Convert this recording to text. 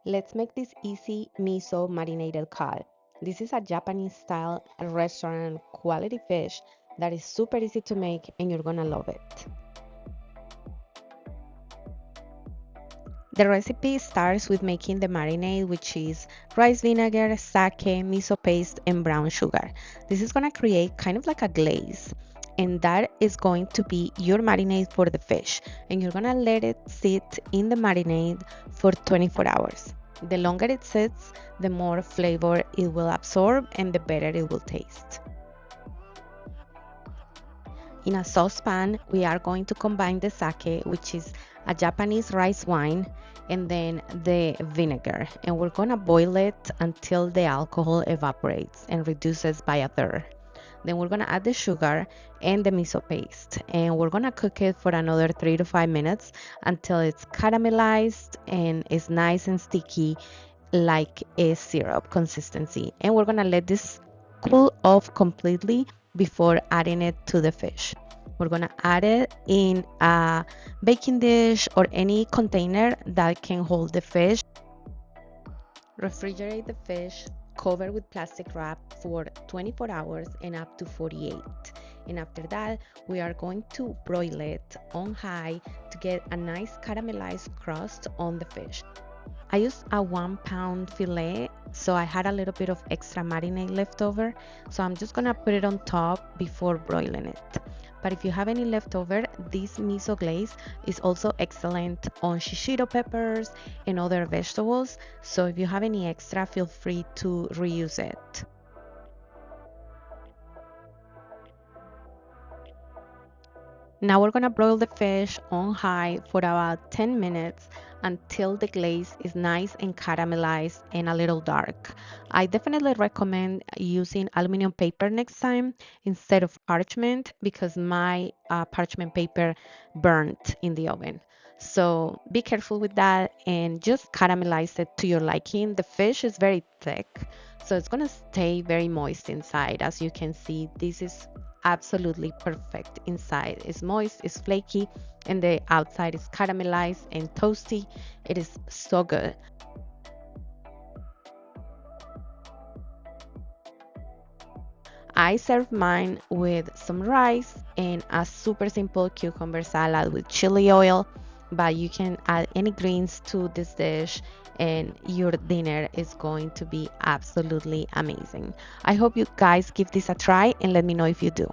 Let's make this easy miso marinated cod. This is a Japanese style restaurant quality fish that is super easy to make and you're gonna love it. The recipe starts with making the marinade, which is rice vinegar, sake, miso paste, and brown sugar. This is gonna create kind of like a glaze, and that is going to be your marinade for the fish. And you're gonna let it sit in the marinade for 24 hours. The longer it sits, the more flavor it will absorb and the better it will taste. In a saucepan, we are going to combine the sake, which is a Japanese rice wine, and then the vinegar. And we're gonna boil it until the alcohol evaporates and reduces by a third. Then we're gonna add the sugar and the miso paste, and we're gonna cook it for another 3 to 5 minutes until it's caramelized and is nice and sticky like a syrup consistency. And we're gonna let this cool off completely before adding it to the fish. We're gonna add it in a baking dish or any container that can hold the fish. Refrigerate the fish, cover with plastic wrap for 24 hours and up to 48. And after that, we are going to broil it on high to get a nice caramelized crust on the fish. I used a 1 pound fillet, so I had a little bit of extra marinade left over. So I'm just gonna put it on top before broiling it. But if you have any leftover, this miso glaze is also excellent on shishito peppers and other vegetables. So if you have any extra, feel free to reuse it. Now we're gonna broil the fish on high for about 10 minutes until the glaze is nice and caramelized and a little dark. I definitely recommend using aluminum paper next time instead of parchment because my parchment paper burnt in the oven. So be careful with that and just caramelize it to your liking. The fish is very thick, so it's gonna stay very moist inside. As you can see, this is absolutely perfect. Inside is moist, is flaky, and the outside is caramelized and toasty. It is so good. I serve mine with some rice and a super simple cucumber salad with chili oil, but you can add any greens to this dish and your dinner is going to be absolutely amazing. I hope you guys give this a try and let me know if you do.